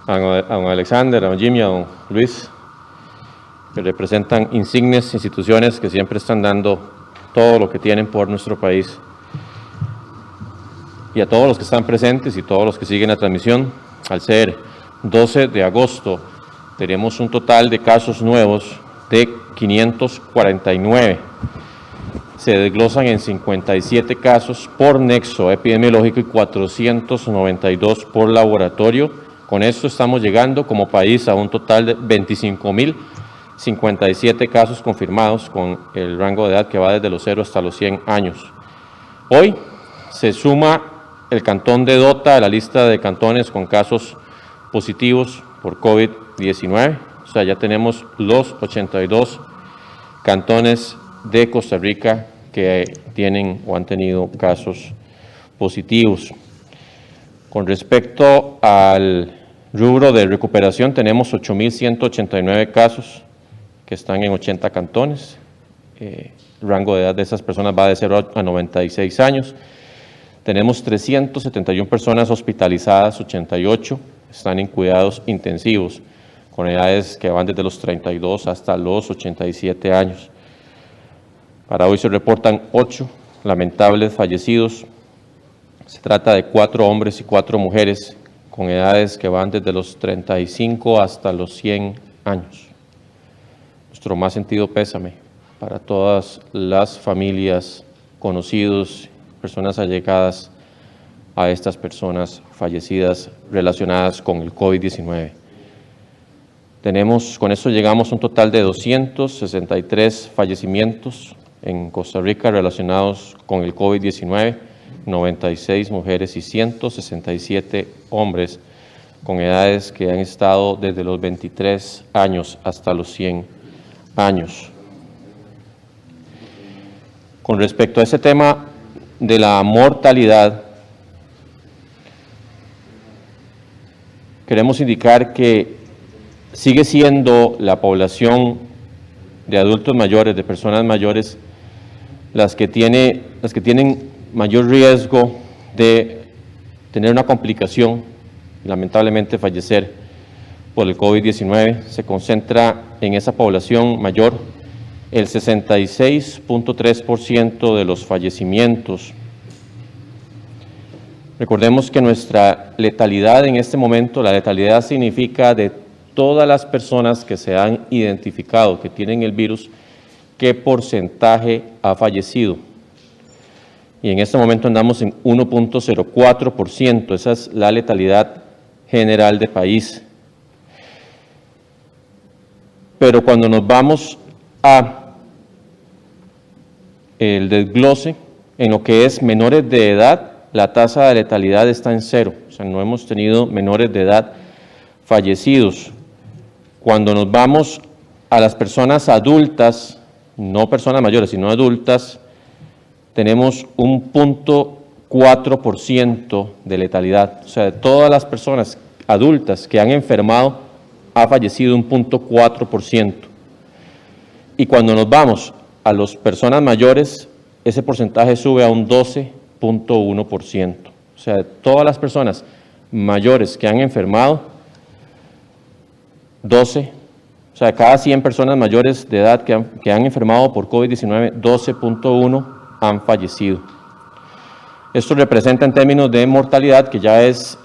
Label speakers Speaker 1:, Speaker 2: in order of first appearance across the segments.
Speaker 1: a don Alexander, a don Jimmy, a don Luis, que representan insignes instituciones que siempre están dando todo lo que tienen por nuestro país. Y a todos los que están presentes y todos los que siguen la transmisión, al ser 12 de agosto, tenemos un total de casos nuevos de 549. Se desglosan en 57 casos por nexo epidemiológico y 492 por laboratorio. Con esto estamos llegando como país a un total de 25.057 casos confirmados con el rango de edad que va desde los 0 hasta los 100 años. Hoy se suma el cantón de Dota a la lista de cantones con casos positivos por COVID-19. O sea, ya tenemos los 82 cantones de Costa Rica que tienen o han tenido casos positivos. Con respecto al rubro de recuperación, tenemos 8.189 casos que están en 80 cantones. El rango de edad de esas personas va de 0 a 96 años. Tenemos 371 personas hospitalizadas, 88 están en cuidados intensivos, con edades que van desde los 32 hasta los 87 años. Para hoy se reportan 8 lamentables fallecidos. Se trata de 4 hombres y 4 mujeres con edades que van desde los 35 hasta los 100 años. Nuestro más sentido pésame para todas las familias, conocidos, personas allegadas a estas personas fallecidas relacionadas con el COVID-19. Con esto llegamos a un total de 263 fallecimientos en Costa Rica relacionados con el COVID-19, 96 mujeres y 167 hombres con edades que han estado desde los 23 años hasta los 100 años. Con respecto a ese tema de la mortalidad, queremos indicar que sigue siendo la población de adultos mayores, de personas mayores, las que tienen mayor riesgo de tener una complicación, lamentablemente fallecer por el COVID-19. Se concentra en esa población mayor el 66.3% de los fallecimientos. Recordemos que nuestra letalidad en este momento, la letalidad significa de todas las personas que se han identificado que tienen el virus, qué porcentaje ha fallecido. Y en este momento andamos en 1.04%, esa es la letalidad general del país. Pero cuando nos vamos a el desglose, en lo que es menores de edad, la tasa de letalidad está en 0, o sea, no hemos tenido menores de edad fallecidos. Cuando nos vamos a las personas adultas, no personas mayores, sino adultas, tenemos un 0.4% de letalidad. O sea, de todas las personas adultas que han enfermado, ha fallecido un 0.4%. Y cuando nos vamos a las personas mayores, ese porcentaje sube a un 12.1%. O sea, de todas las personas mayores que han enfermado, 12, o sea, de cada 100 personas mayores de edad que han enfermado por COVID-19, 12.1 han fallecido. Esto representa en términos de mortalidad, que ya es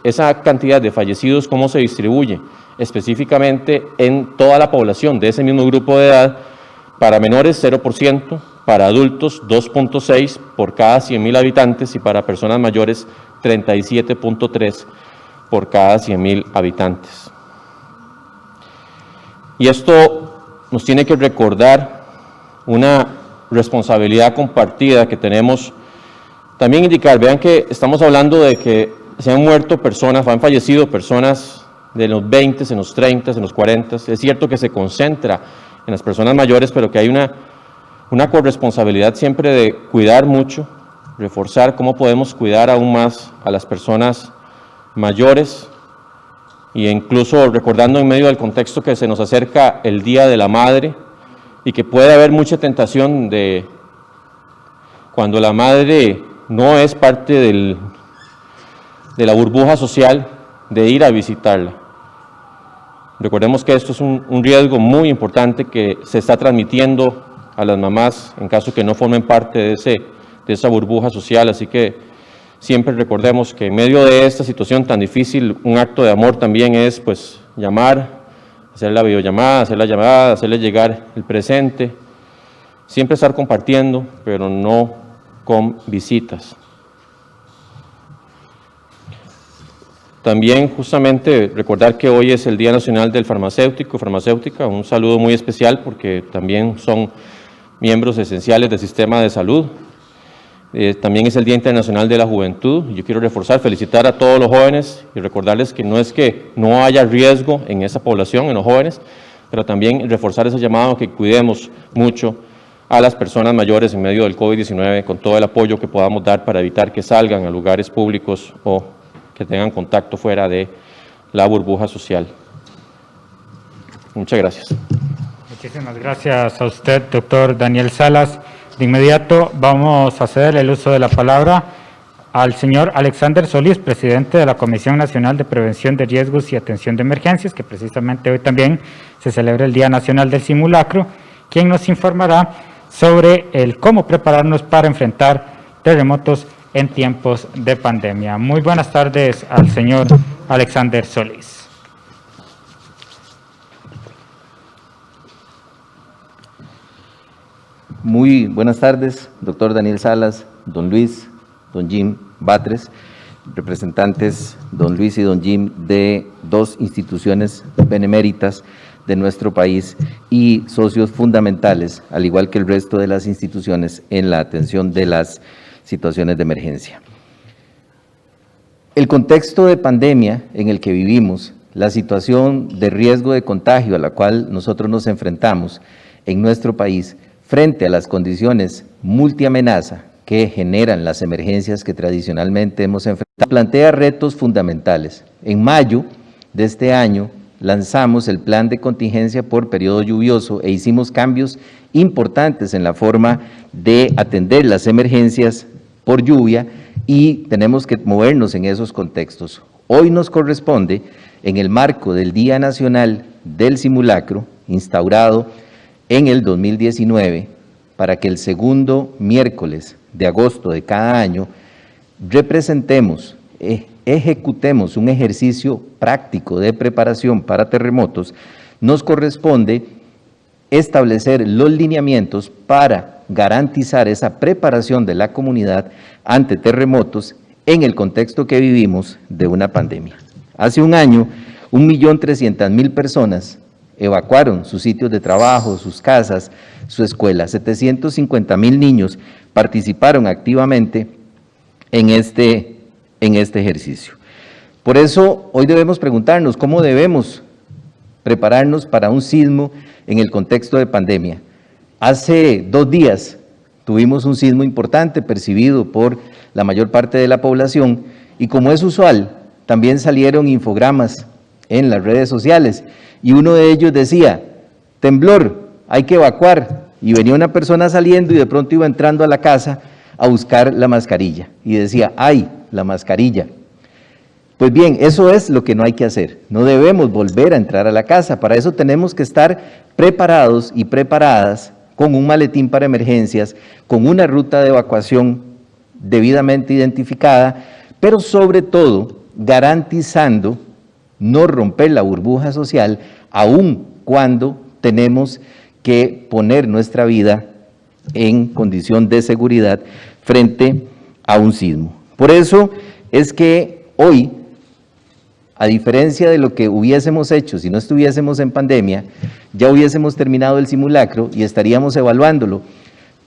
Speaker 1: esa cantidad de fallecidos, cómo se distribuye específicamente en toda la población de ese mismo grupo de edad. Para menores 0%, para adultos 2.6 por cada 100.000 habitantes y para personas mayores 37.3 por cada 100.000 habitantes. Y esto nos tiene que recordar una responsabilidad compartida que tenemos. También indicar, vean que estamos hablando de que se han muerto personas, han fallecido personas de los 20, en los 30, en los 40. Es cierto que se concentra en las personas mayores, pero que hay una corresponsabilidad siempre de cuidar mucho, reforzar cómo podemos cuidar aún más a las personas mayores, e incluso recordando en medio del contexto que se nos acerca el Día de la Madre y que puede haber mucha tentación de cuando la madre no es parte de la burbuja social, de ir a visitarla. Recordemos que esto es un riesgo muy importante que se está transmitiendo a las mamás en caso que no formen parte de esa burbuja social, así que siempre recordemos que en medio de esta situación tan difícil, un acto de amor también es pues llamar, hacer la videollamada, hacer la llamada, hacerle llegar el presente, siempre estar compartiendo, pero no con visitas. También justamente recordar que hoy es el Día Nacional del Farmacéutico, farmacéutica, un saludo muy especial porque también son miembros esenciales del sistema de salud. También es el Día Internacional de la Juventud. Yo quiero reforzar, felicitar a todos los jóvenes y recordarles que no haya riesgo en esa población, en los jóvenes, pero también reforzar ese llamado a que cuidemos mucho a las personas mayores en medio del COVID-19 con todo el apoyo que podamos dar para evitar que salgan a lugares públicos o que tengan contacto fuera de la burbuja social. Muchas gracias.
Speaker 2: Muchísimas gracias a usted, doctor Daniel Salas. De inmediato vamos a ceder el uso de la palabra al señor Alexander Solís, presidente de la Comisión Nacional de Prevención de Riesgos y Atención de Emergencias, que precisamente hoy también se celebra el Día Nacional del Simulacro, quien nos informará sobre cómo prepararnos para enfrentar terremotos en tiempos de pandemia. Muy buenas tardes al señor Alexander Solís.
Speaker 3: Muy buenas tardes, doctor Daniel Salas, don Luis, don Jim Batres, representantes don Luis y don Jim de dos instituciones beneméritas de nuestro país y socios fundamentales, al igual que el resto de las instituciones, en la atención de las situaciones de emergencia. El contexto de pandemia en el que vivimos, la situación de riesgo de contagio a la cual nosotros nos enfrentamos en nuestro país, frente a las condiciones multiamenaza que generan las emergencias que tradicionalmente hemos enfrentado, plantea retos fundamentales. En mayo de este año lanzamos el plan de contingencia por periodo lluvioso e hicimos cambios importantes en la forma de atender las emergencias por lluvia y tenemos que movernos en esos contextos. Hoy nos corresponde, en el marco del Día Nacional del Simulacro, instaurado en el 2019, para que el segundo miércoles de agosto de cada año representemos, ejecutemos un ejercicio práctico de preparación para terremotos, nos corresponde establecer los lineamientos para garantizar esa preparación de la comunidad ante terremotos en el contexto que vivimos de una pandemia. Hace un año, 1.300.000 personas evacuaron sus sitios de trabajo, sus casas, su escuela. 750.000 niños participaron activamente en este ejercicio. Por eso, hoy debemos preguntarnos cómo debemos prepararnos para un sismo en el contexto de pandemia. Hace 2 días tuvimos un sismo importante percibido por la mayor parte de la población y, como es usual, también salieron infogramas en las redes sociales y uno de ellos decía: temblor, hay que evacuar, y venía una persona saliendo y de pronto iba entrando a la casa a buscar la mascarilla y decía: ¡ay, la mascarilla! Pues bien, eso es lo que no hay que hacer, no debemos volver a entrar a la casa, para eso tenemos que estar preparados y preparadas con un maletín para emergencias, con una ruta de evacuación debidamente identificada, pero sobre todo garantizando no romper la burbuja social, aun cuando tenemos que poner nuestra vida en condición de seguridad frente a un sismo. Por eso es que hoy, a diferencia de lo que hubiésemos hecho si no estuviésemos en pandemia, ya hubiésemos terminado el simulacro y estaríamos evaluándolo.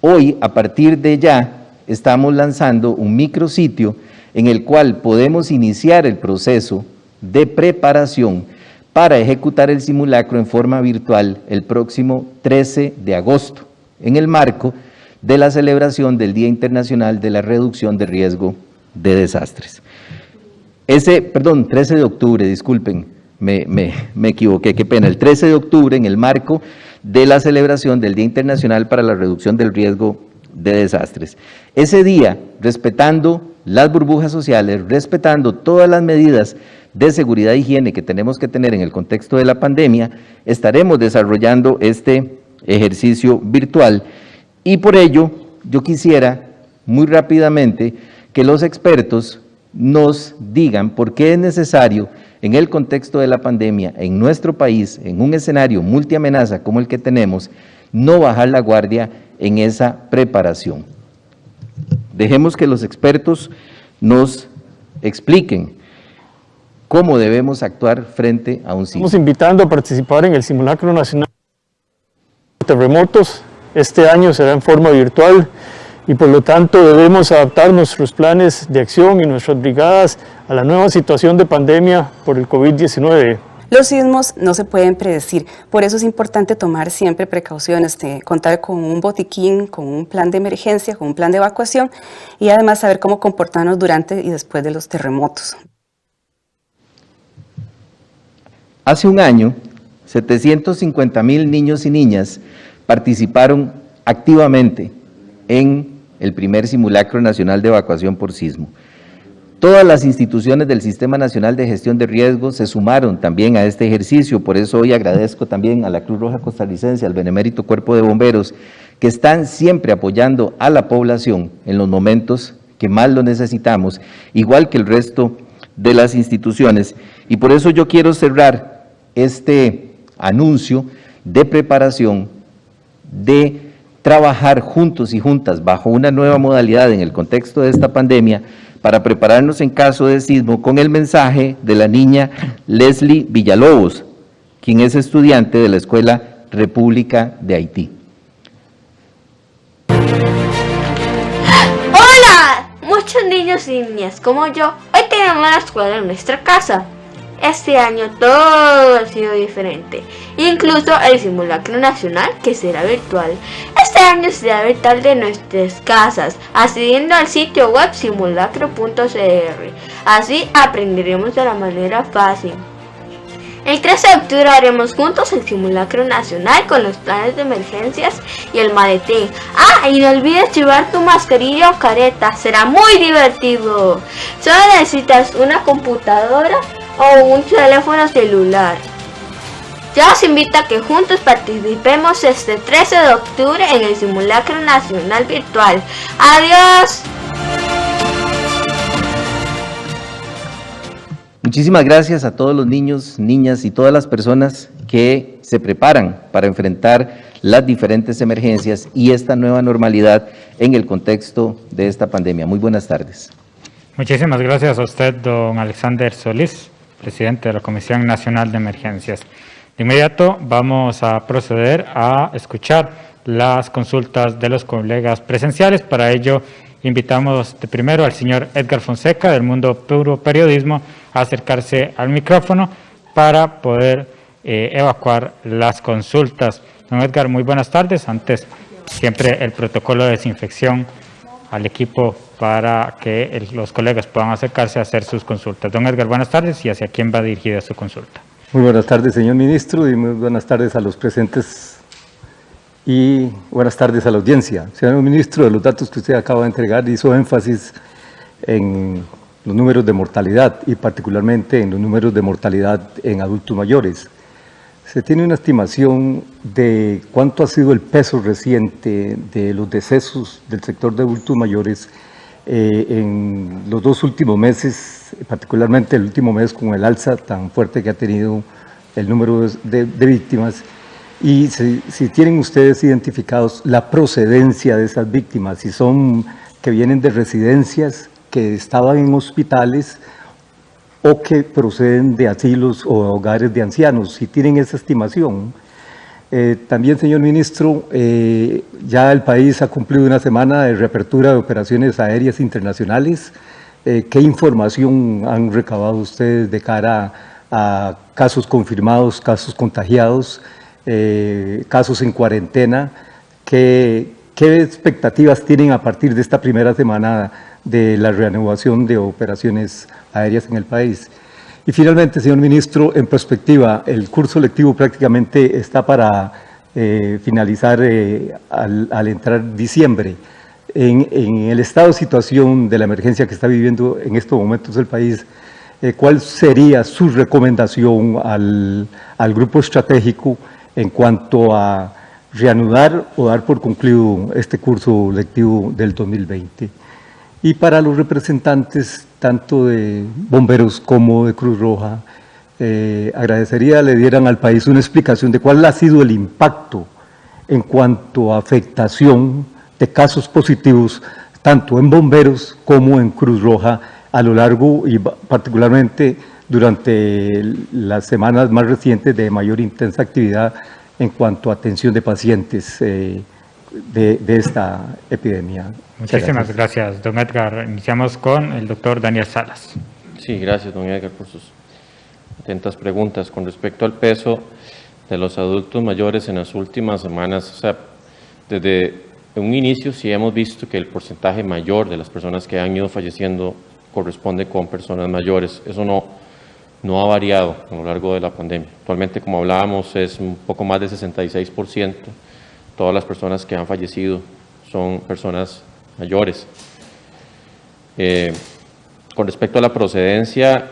Speaker 3: Hoy, a partir de ya, estamos lanzando un micrositio en el cual podemos iniciar el proceso de preparación para ejecutar el simulacro en forma virtual el próximo 13 de agosto, en el marco de la celebración del Día Internacional de la Reducción de Riesgo de Desastres. 13 de octubre, disculpen, me equivoqué, qué pena, el 13 de octubre en el marco de la celebración del Día Internacional para la Reducción del Riesgo de desastres. Ese día, respetando las burbujas sociales, respetando todas las medidas de seguridad e higiene que tenemos que tener en el contexto de la pandemia, estaremos desarrollando este ejercicio virtual y por ello yo quisiera muy rápidamente que los expertos nos digan por qué es necesario en el contexto de la pandemia en nuestro país, en un escenario multiamenaza como el que tenemos, no bajar la guardia en esa preparación. Dejemos que los expertos nos expliquen cómo debemos actuar frente a un sismo.
Speaker 4: Estamos invitando a participar en el Simulacro Nacional de Terremotos. Este año será en forma virtual y por lo tanto debemos adaptar nuestros planes de acción y nuestras brigadas a la nueva situación de pandemia por el COVID-19.
Speaker 5: Los sismos no se pueden predecir, por eso es importante tomar siempre precauciones, contar con un botiquín, con un plan de emergencia, con un plan de evacuación y además saber cómo comportarnos durante y después de los terremotos.
Speaker 3: Hace un año, 750,000 niños y niñas participaron activamente en el primer Simulacro Nacional de Evacuación por Sismo. Todas las instituciones del Sistema Nacional de Gestión de Riesgos se sumaron también a este ejercicio, por eso hoy agradezco también a la Cruz Roja Costarricense, al Benemérito Cuerpo de Bomberos, que están siempre apoyando a la población en los momentos que más lo necesitamos, igual que el resto de las instituciones. Y por eso yo quiero cerrar este anuncio de preparación, de trabajar juntos y juntas bajo una nueva modalidad en el contexto de esta pandemia, para prepararnos en caso de sismo con el mensaje de la niña Leslie Villalobos, quien es estudiante de la Escuela República de Haití.
Speaker 6: ¡Hola! Muchos niños y niñas como yo, hoy tenemos la escuela en nuestra casa. Este año todo ha sido diferente, incluso el simulacro nacional que será virtual. Este año será virtual de nuestras casas, accediendo al sitio web simulacro.cr. Así aprenderemos de la manera fácil. El 13 de octubre haremos juntos el simulacro nacional con los planes de emergencias y el maletín. Ah, y no olvides llevar tu mascarilla o careta, será muy divertido. Solo necesitas una computadora o un teléfono celular. Ya os invito a que juntos participemos este 13 de octubre en el Simulacro Nacional Virtual. ¡Adiós!
Speaker 3: Muchísimas gracias a todos los niños, niñas y todas las personas que se preparan para enfrentar las diferentes emergencias y esta nueva normalidad en el contexto de esta pandemia. Muy buenas tardes.
Speaker 2: Muchísimas gracias a usted, don Alexander Solís, presidente de la Comisión Nacional de Emergencias. De inmediato vamos a proceder a escuchar las consultas de los colegas presenciales. Para ello invitamos de primero al señor Edgar Fonseca del Mundo Puro Periodismo a acercarse al micrófono para poder evacuar las consultas. Don Edgar, muy buenas tardes. Antes, siempre el protocolo de desinfección al equipo para que los colegas puedan acercarse a hacer sus consultas. Don Edgar, buenas tardes, y hacia quién va dirigida su consulta.
Speaker 7: Muy buenas tardes, señor ministro, y muy buenas tardes a los presentes y buenas tardes a la audiencia. Señor ministro, de los datos que usted acaba de entregar hizo énfasis en los números de mortalidad y particularmente en los números de mortalidad en adultos mayores. ¿Se tiene una estimación de cuánto ha sido el peso reciente de los decesos del sector de adultos mayores en los dos últimos meses, particularmente el último mes con el alza tan fuerte que ha tenido el número de víctimas? Y si tienen ustedes identificados la procedencia de esas víctimas, si son que vienen de residencias, que estaban en hospitales o que proceden de asilos o hogares de ancianos, si tienen esa estimación. También, señor ministro, ya el país ha cumplido una semana de reapertura de operaciones aéreas internacionales. ¿Qué información han recabado ustedes de cara a casos confirmados, casos contagiados, casos en cuarentena? ¿Qué expectativas tienen a partir de esta primera semana de la reanudación de operaciones aéreas en el país? Y finalmente, señor ministro, en perspectiva, el curso lectivo prácticamente está para finalizar al entrar diciembre. en el estado de situación de la emergencia que está viviendo en estos momentos el país, ¿cuál sería su recomendación al grupo estratégico en cuanto a reanudar o dar por concluido este curso lectivo del 2020? Y para los representantes tanto de bomberos como de Cruz Roja, agradecería le dieran al país una explicación de cuál ha sido el impacto en cuanto a afectación de casos positivos, tanto en bomberos como en Cruz Roja, a lo largo y particularmente durante las semanas más recientes de mayor intensa actividad en cuanto a atención de pacientes de esta epidemia.
Speaker 2: Muchísimas gracias, don Edgar. Iniciamos con el doctor Daniel Salas.
Speaker 1: Sí, gracias, don Edgar, por sus atentas preguntas. Con respecto al peso de los adultos mayores en las últimas semanas, o sea, desde un inicio sí hemos visto que el porcentaje mayor de las personas que han ido falleciendo corresponde con personas mayores. Eso no ha variado a lo largo de la pandemia. Actualmente, como hablábamos, es un poco más del 66%. Todas las personas que han fallecido son personas mayores. Con respecto a la procedencia,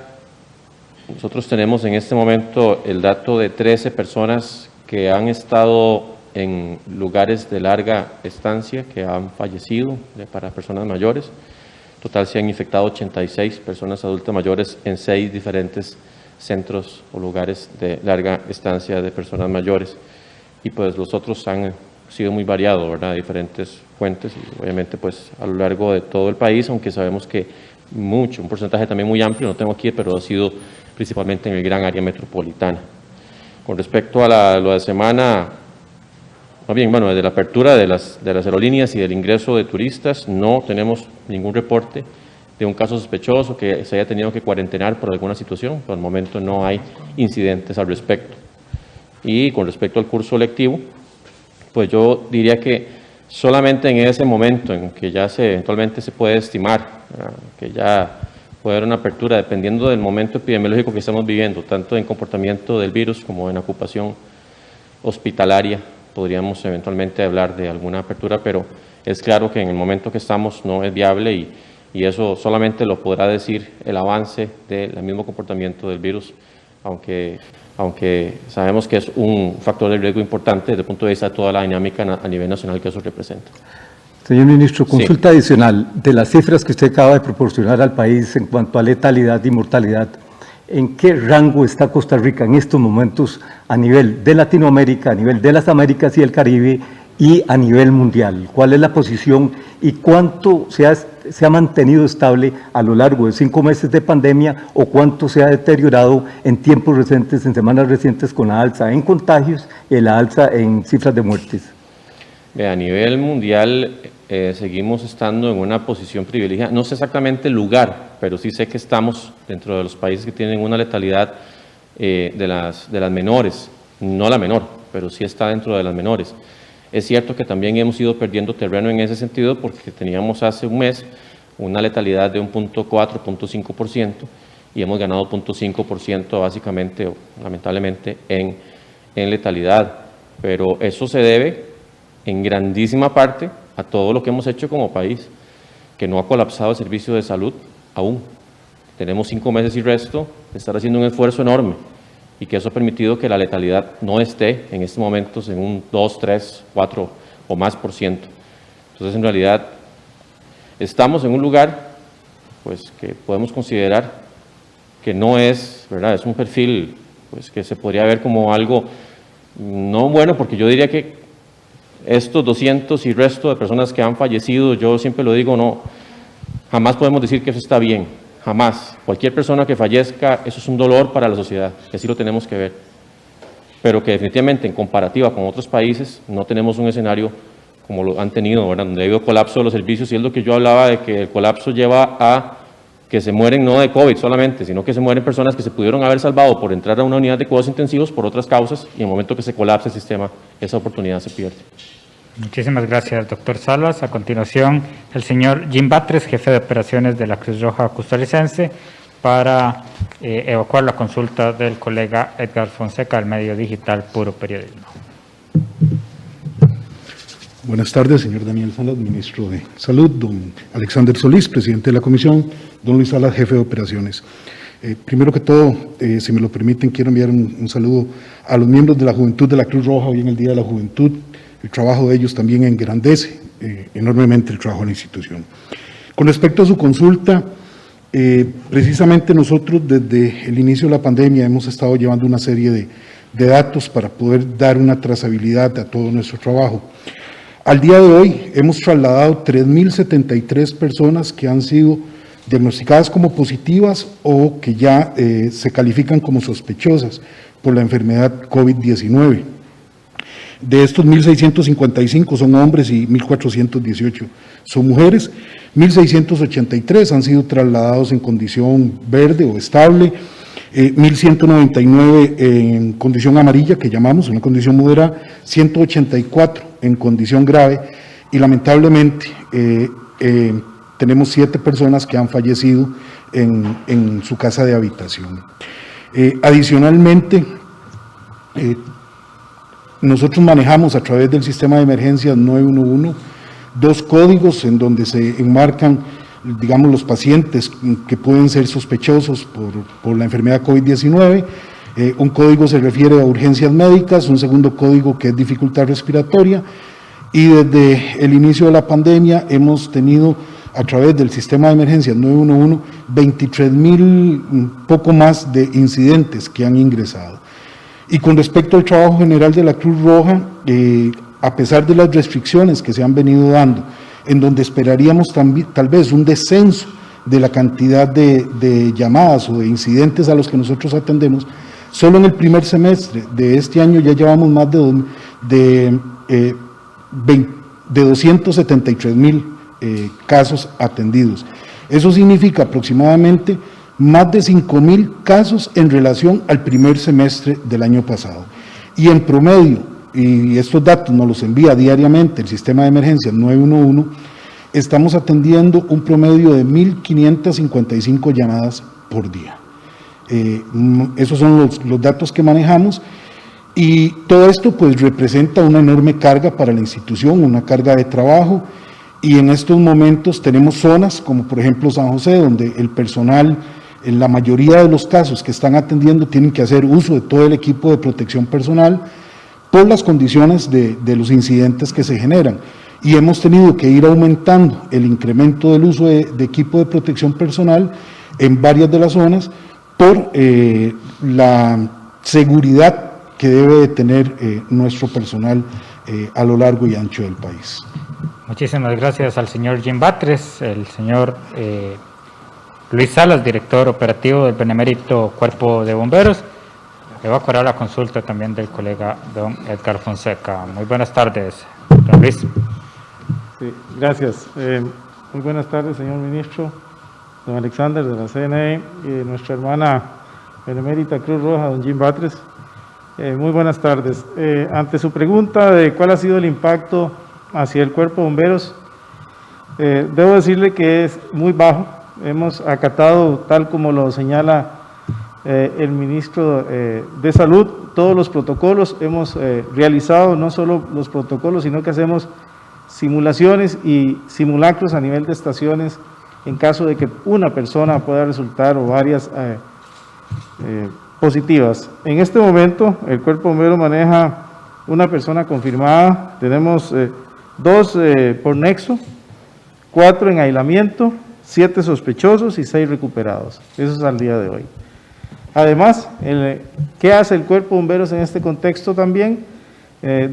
Speaker 1: nosotros tenemos en este momento el dato de 13 personas que han estado en lugares de larga estancia, que han fallecido para personas mayores. En total se han infectado 86 personas adultas mayores en 6 diferentes centros o lugares de larga estancia de personas mayores. Y pues los otros han sido muy variados, ¿verdad? Diferentes fuentes y obviamente pues a lo largo de todo el país, aunque sabemos que un porcentaje también muy amplio, no tengo aquí, pero ha sido principalmente en el gran área metropolitana. Con respecto a lo de semana, más bien, bueno, desde la apertura de las aerolíneas y del ingreso de turistas, no tenemos ningún reporte de un caso sospechoso que se haya tenido que cuarentenar por alguna situación. Por el momento no hay incidentes al respecto. Y con respecto al curso lectivo, pues yo diría que solamente en ese momento en que ya eventualmente se puede estimar que ya puede haber una apertura, dependiendo del momento epidemiológico que estamos viviendo, tanto en comportamiento del virus como en ocupación hospitalaria, podríamos eventualmente hablar de alguna apertura, pero es claro que en el momento que estamos no es viable y eso solamente lo podrá decir el avance del mismo comportamiento del virus, aunque sabemos que es un factor de riesgo importante desde el punto de vista de toda la dinámica a nivel nacional que eso representa.
Speaker 7: Señor Ministro, consulta adicional de las cifras que usted acaba de proporcionar al país en cuanto a letalidad y mortalidad. ¿En qué rango está Costa Rica en estos momentos a nivel de Latinoamérica, a nivel de las Américas y el Caribe y a nivel mundial? ¿Cuál es la posición y cuánto se ha mantenido estable a lo largo de 5 meses de pandemia o cuánto se ha deteriorado en tiempos recientes, en semanas recientes, con la alza en contagios y la alza en cifras de muertes?
Speaker 1: A nivel mundial seguimos estando en una posición privilegiada. No sé exactamente el lugar, pero sí sé que estamos dentro de los países que tienen una letalidad de las menores, no la menor, pero sí está dentro de las menores. Es cierto que también hemos ido perdiendo terreno en ese sentido porque teníamos hace un mes una letalidad de un 0.4, 0.5% y hemos ganado 0.5% básicamente o lamentablemente en letalidad. Pero eso se debe en grandísima parte a todo lo que hemos hecho como país, que no ha colapsado el servicio de salud aún. Tenemos 5 meses y resto de estar haciendo un esfuerzo enorme y que eso ha permitido que la letalidad no esté en estos momentos en un 2, 3, 4 o más %. Entonces, en realidad, estamos en un lugar pues, que podemos considerar que no es, ¿verdad? Es un perfil pues, que se podría ver como algo no bueno, porque yo diría que estos 200 y resto de personas que han fallecido, yo siempre lo digo, no, jamás podemos decir que eso está bien, jamás. Cualquier persona que fallezca, eso es un dolor para la sociedad, que así lo tenemos que ver. Pero que definitivamente en comparativa con otros países no tenemos un escenario como lo han tenido, ¿verdad? Donde ha habido colapso de los servicios, y es lo que yo hablaba de que el colapso lleva a que se mueren no de COVID solamente, sino que se mueren personas que se pudieron haber salvado por entrar a una unidad de cuidados intensivos por otras causas, y en el momento que se colapsa el sistema, esa oportunidad se pierde.
Speaker 2: Muchísimas gracias, doctor Salas. A continuación, el señor Jim Batres, jefe de operaciones de la Cruz Roja Costarricense, para evacuar la consulta del colega Edgar Fonseca del medio digital Puro Periodismo.
Speaker 8: Buenas tardes, señor Daniel Salas, ministro de Salud, don Alexander Solís, presidente de la comisión, don Luis Salas, jefe de operaciones. Primero que todo, si me lo permiten, quiero enviar un saludo a los miembros de la Juventud de la Cruz Roja hoy en el Día de la Juventud. El trabajo de ellos también engrandece enormemente el trabajo de la institución. Con respecto a su consulta, precisamente nosotros desde el inicio de la pandemia hemos estado llevando una serie de datos para poder dar una trazabilidad a todo nuestro trabajo. Al día de hoy hemos trasladado 3.073 personas que han sido diagnosticadas como positivas o que ya se califican como sospechosas por la enfermedad COVID-19. De estos 1.655 son hombres y 1.418 son mujeres. 1.683 han sido trasladados en condición verde o estable, 1.199 en condición amarilla, que llamamos una condición moderada, 184 en condición grave y lamentablemente tenemos 7 personas que han fallecido en su casa de habitación. Adicionalmente, nosotros manejamos a través del sistema de emergencias 911 2 códigos en donde se enmarcan, digamos, los pacientes que pueden ser sospechosos por la enfermedad COVID-19. Un código se refiere a urgencias médicas, un segundo código que es dificultad respiratoria, y desde el inicio de la pandemia hemos tenido a través del sistema de emergencias 911 23.000, poco más de incidentes que han ingresado. Y con respecto al trabajo general de la Cruz Roja, a pesar de las restricciones que se han venido dando, en donde esperaríamos tal vez un descenso de la cantidad de llamadas o de incidentes a los que nosotros atendemos, solo en el primer semestre de este año ya llevamos más de 273.000 casos atendidos. Eso significa aproximadamente más de 5.000 casos en relación al primer semestre del año pasado. Y en promedio, y estos datos nos los envía diariamente el sistema de emergencias 911, estamos atendiendo un promedio de 1.555 llamadas por día. Esos son los datos que manejamos, y todo esto pues representa una enorme carga para la institución, una carga de trabajo, y en estos momentos tenemos zonas como por ejemplo San José, donde el personal, en la mayoría de los casos que están atendiendo, tienen que hacer uso de todo el equipo de protección personal por las condiciones de los incidentes que se generan. Y hemos tenido que ir aumentando el incremento del uso de equipo de protección personal en varias de las zonas por la seguridad que debe de tener nuestro personal a lo largo y ancho del país.
Speaker 2: Muchísimas gracias al señor Jim Batres, el señor Luis Salas, director operativo del Benemérito Cuerpo de Bomberos. Le va a correr la consulta también del colega don Edgar Fonseca. Muy buenas tardes, don Luis.
Speaker 9: Sí, gracias. Muy buenas tardes, señor ministro, don Alexander de la CNE y nuestra hermana Benemérita Cruz Roja, don Jim Batres. Muy buenas tardes. Ante su pregunta de cuál ha sido el impacto hacia el Cuerpo de Bomberos, debo decirle que es muy bajo. Hemos acatado, tal como lo señala el ministro de Salud, todos los protocolos. Hemos realizado no solo los protocolos, sino que hacemos simulaciones y simulacros a nivel de estaciones en caso de que una persona pueda resultar o varias positivas. En este momento el Cuerpo de Bomberos maneja una persona confirmada, tenemos 2 por nexo, 4 en aislamiento, 7 sospechosos y 6 recuperados. Eso es al día de hoy. Además, ¿qué hace el Cuerpo de Bomberos en este contexto también?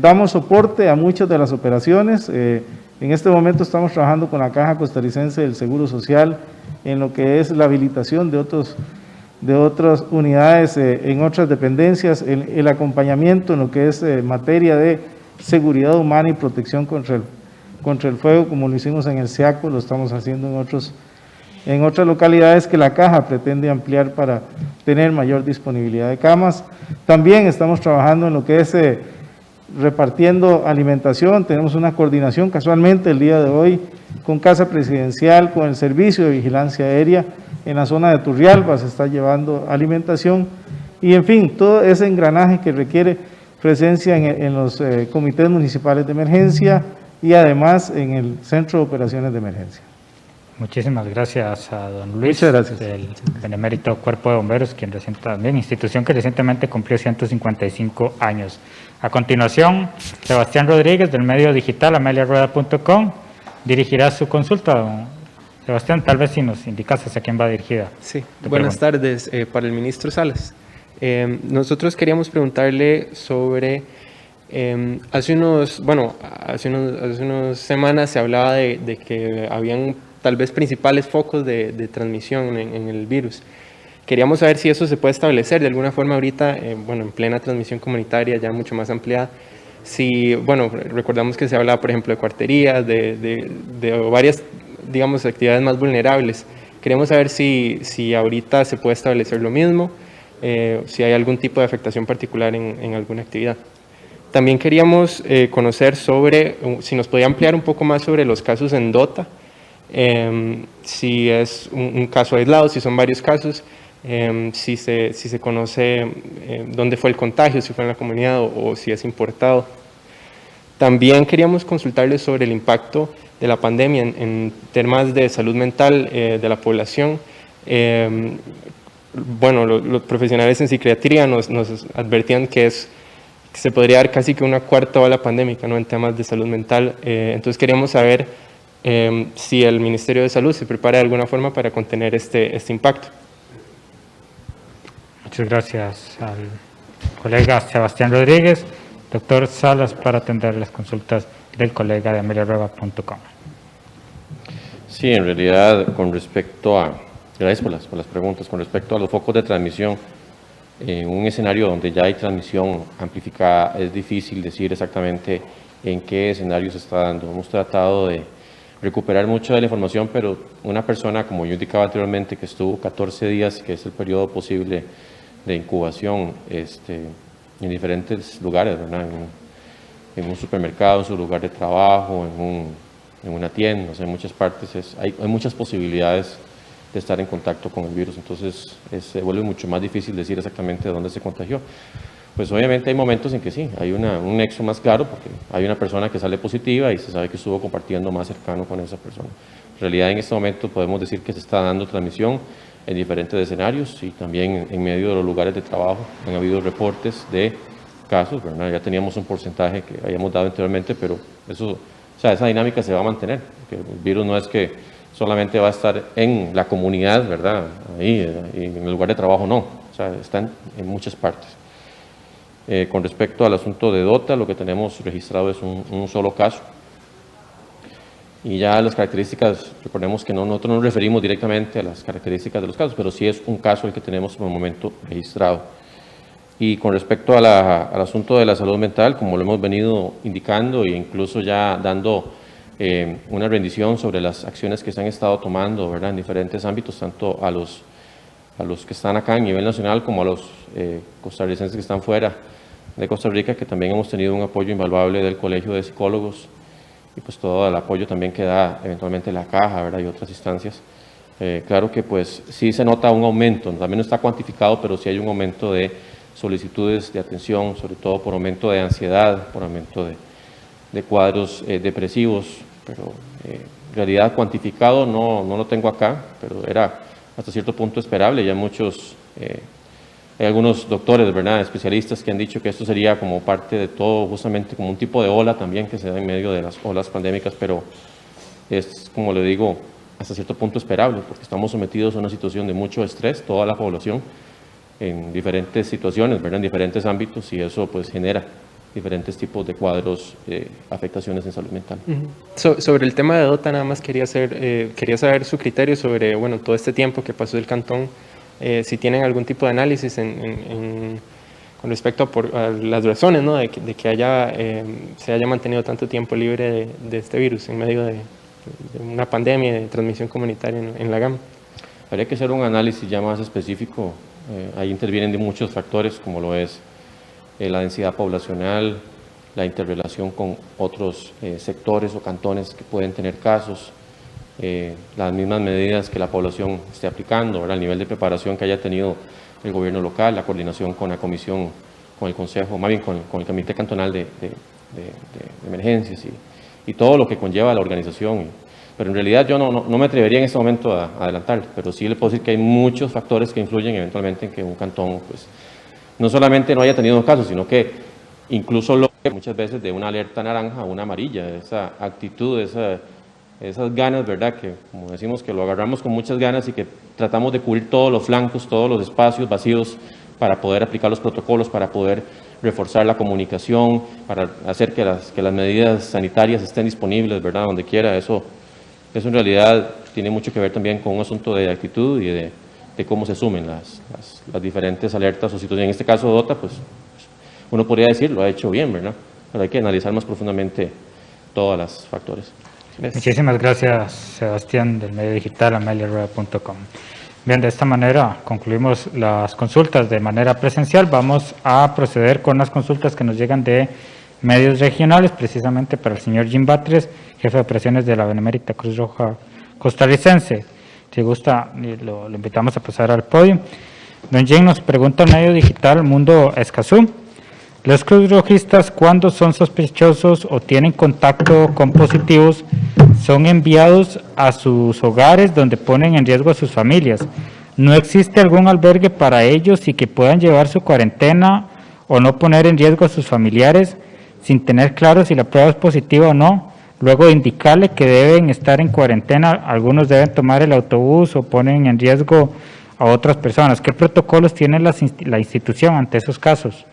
Speaker 9: Damos soporte a muchas de las operaciones. En este momento estamos trabajando con la Caja Costarricense del Seguro Social en lo que es la habilitación de otras unidades en otras dependencias, el acompañamiento en lo que es materia de seguridad humana y protección contra el fuego, como lo hicimos en el SEACO, lo estamos haciendo en otras localidades que la Caja pretende ampliar para tener mayor disponibilidad de camas. También estamos trabajando en lo que es repartiendo alimentación. Tenemos una coordinación casualmente el día de hoy con Casa Presidencial, con el Servicio de Vigilancia Aérea. En la zona de Turrialba se está llevando alimentación y, en fin, todo ese engranaje que requiere presencia en los comités municipales de emergencia, y además en el Centro de Operaciones de Emergencia.
Speaker 2: Muchísimas gracias a don Luis,
Speaker 9: Muchas gracias.
Speaker 2: del Benemérito Cuerpo de Bomberos, quien también, institución que recientemente cumplió 155 años. A continuación, Sebastián Rodríguez, del medio digital ameliarueda.com, dirigirá su consulta. Don Sebastián, tal vez si nos indicas hacia quién va dirigida.
Speaker 10: Sí, buenas tardes para el ministro Salas. Nosotros queríamos preguntarle sobre, hace unas semanas se hablaba de que habían tal vez principales focos de transmisión en el virus. Queríamos saber si eso se puede establecer de alguna forma ahorita, en plena transmisión comunitaria ya mucho más ampliada. Si, recordamos que se hablaba, por ejemplo, de cuarterías, de varias, digamos, actividades más vulnerables. Queremos saber si ahorita se puede establecer lo mismo, si hay algún tipo de afectación particular en alguna actividad. También queríamos conocer si nos podía ampliar un poco más sobre los casos en Dota, si es un caso aislado, si son varios casos, si se conoce dónde fue el contagio, si fue en la comunidad o si es importado. También queríamos consultarles sobre el impacto de la pandemia en temas de salud mental de la población. Los profesionales en psiquiatría nos advertían que se podría dar casi que una cuarta ola pandémica, ¿no?, en temas de salud mental. Entonces queríamos saber si el Ministerio de Salud se prepara de alguna forma para contener este impacto.
Speaker 2: Muchas gracias al colega Sebastián Rodríguez. Doctor Salas, para atender las consultas del colega de ameliarueda.com.
Speaker 1: Sí, en realidad, con respecto a, gracias por las preguntas, con respecto a los focos de transmisión, en un escenario donde ya hay transmisión amplificada, es difícil decir exactamente en qué escenario se está dando. Hemos tratado de recuperar mucho de la información, pero una persona, como yo indicaba anteriormente, que estuvo 14 días, que es el periodo posible de incubación en diferentes lugares, ¿verdad? En un supermercado, en su lugar de trabajo, en una tienda, o sea, en muchas partes hay muchas posibilidades de estar en contacto con el virus, entonces se vuelve mucho más difícil decir exactamente dónde se contagió. Pues obviamente hay momentos en que sí, hay un nexo más claro, porque hay una persona que sale positiva y se sabe que estuvo compartiendo más cercano con esa persona. En realidad, en este momento podemos decir que se está dando transmisión en diferentes escenarios y también en medio de los lugares de trabajo. Han habido reportes de casos, ¿verdad? Ya teníamos un porcentaje que habíamos dado anteriormente, pero esa dinámica se va a mantener, porque el virus no es que solamente va a estar en la comunidad, ¿verdad? Ahí, y en el lugar de trabajo no, o sea, están en muchas partes. Con respecto al asunto de Dota, lo que tenemos registrado es un solo caso. Y ya las características, recordemos que nosotros no nos referimos directamente a las características de los casos, pero sí es un caso el que tenemos por el momento registrado. Y con respecto al asunto de la salud mental, como lo hemos venido indicando e incluso ya dando una rendición sobre las acciones que se han estado tomando, ¿verdad?, en diferentes ámbitos, tanto a los que están acá a nivel nacional como a los costarricenses que están fuera de Costa Rica, que también hemos tenido un apoyo invaluable del Colegio de Psicólogos y pues todo el apoyo también que da eventualmente la Caja, ¿verdad?, y otras instancias. Claro que pues sí se nota un aumento, también no está cuantificado, pero sí hay un aumento de solicitudes de atención, sobre todo por aumento de ansiedad, por aumento de cuadros depresivos, pero en realidad cuantificado no lo tengo acá, pero era hasta cierto punto esperable. Ya hay algunos doctores, ¿verdad?, especialistas que han dicho que esto sería como parte de todo, justamente como un tipo de ola también que se da en medio de las olas pandémicas, pero es, como le digo, hasta cierto punto esperable, porque estamos sometidos a una situación de mucho estrés, toda la población, en diferentes situaciones, ¿verdad?, en diferentes ámbitos, y eso pues genera diferentes tipos de cuadros, afectaciones en salud mental.
Speaker 10: Sobre el tema de Dota, nada más quería saber su criterio sobre, todo este tiempo que pasó el cantón, si tienen algún tipo de análisis con respecto a las razones, ¿no?, de que se haya mantenido tanto tiempo libre de este virus en medio de una pandemia de transmisión comunitaria en la GAM.
Speaker 1: Habría que hacer un análisis ya más específico. Ahí intervienen de muchos factores, como lo es la densidad poblacional, la interrelación con otros sectores o cantones que pueden tener casos, las mismas medidas que la población esté aplicando, ¿verdad?, el nivel de preparación que haya tenido el gobierno local, la coordinación con la comisión, con el consejo, más bien con el comité cantonal de emergencias y todo lo que conlleva la organización. Pero en realidad yo no me atrevería en este momento a adelantar, pero sí le puedo decir que hay muchos factores que influyen eventualmente en que un cantón, pues, no solamente no haya tenido casos, sino que incluso logre muchas veces de una alerta naranja a una amarilla, esa actitud, esas ganas, ¿verdad? Que como decimos, que lo agarramos con muchas ganas y que tratamos de cubrir todos los flancos, todos los espacios vacíos para poder aplicar los protocolos, para poder reforzar la comunicación, para hacer que las medidas sanitarias estén disponibles, ¿verdad? Donde quiera. Eso en realidad tiene mucho que ver también con un asunto de actitud y de cómo se sumen las diferentes alertas o situaciones. En este caso, DOTA, pues uno podría decir, lo ha hecho bien, ¿verdad? Pero hay que analizar más profundamente todos los factores. Gracias.
Speaker 2: Muchísimas gracias, Sebastián, del medio digital ameliarueda.com. Bien, de esta manera concluimos las consultas de manera presencial. Vamos a proceder con las consultas que nos llegan de medios regionales, precisamente para el señor Jim Batres, jefe de operaciones de la Benemérita Cruz Roja Costarricense. Si gusta, lo invitamos a pasar al podio. Don Jim nos pregunta el medio digital Mundo Escazú: ¿los cruzrojistas, cuando son sospechosos o tienen contacto con positivos, son enviados a sus hogares donde ponen en riesgo a sus familias? ¿No existe algún albergue para ellos y que puedan llevar su cuarentena o no poner en riesgo a sus familiares sin tener claro si la prueba es positiva o no? Luego de indicarle que deben estar en cuarentena, algunos deben tomar el autobús o ponen en riesgo a otras personas. ¿Qué protocolos tiene la institución ante esos casos?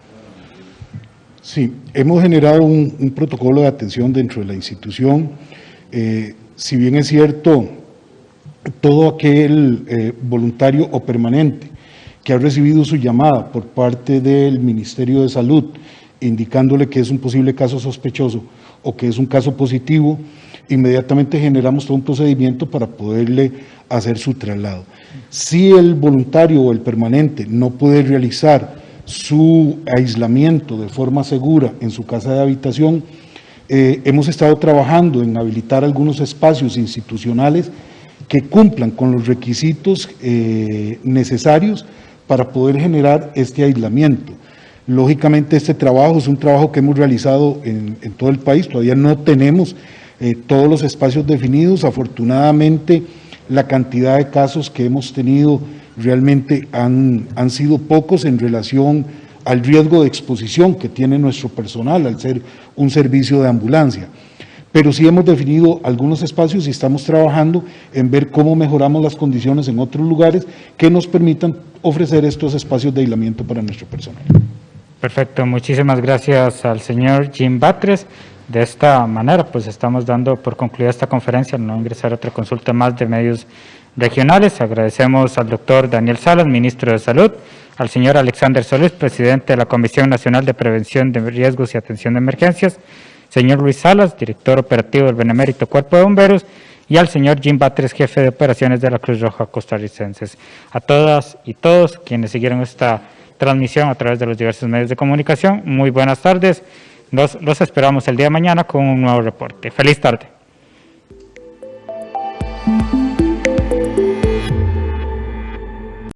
Speaker 8: Sí, hemos generado un protocolo de atención dentro de la institución. Si bien es cierto, todo aquel voluntario o permanente que ha recibido su llamada por parte del Ministerio de Salud indicándole que es un posible caso sospechoso o que es un caso positivo, inmediatamente generamos todo un procedimiento para poderle hacer su traslado. Si el voluntario o el permanente no puede realizar su aislamiento de forma segura en su casa de habitación, hemos estado trabajando en habilitar algunos espacios institucionales que cumplan con los requisitos necesarios para poder generar este aislamiento. Lógicamente este trabajo es un trabajo que hemos realizado en todo el país, todavía no tenemos todos los espacios definidos. Afortunadamente la cantidad de casos que hemos tenido realmente han sido pocos en relación al riesgo de exposición que tiene nuestro personal al ser un servicio de ambulancia. Pero sí hemos definido algunos espacios y estamos trabajando en ver cómo mejoramos las condiciones en otros lugares que nos permitan ofrecer estos espacios de aislamiento para nuestro personal.
Speaker 2: Perfecto, muchísimas gracias al señor Jim Batres. De esta manera, pues estamos dando por concluida esta conferencia, no ingresar a otra consulta más de medios regionales. Agradecemos al doctor Daniel Salas, ministro de Salud, al señor Alexander Solís, presidente de la Comisión Nacional de Prevención de Riesgos y Atención de Emergencias, señor Luis Salas, director operativo del Benemérito Cuerpo de Bomberos, y al señor Jim Batres, jefe de operaciones de la Cruz Roja Costarricense. A todas y todos quienes siguieron esta transmisión a través de los diversos medios de comunicación, muy buenas tardes. Los esperamos el día de mañana con un nuevo reporte. Feliz tarde.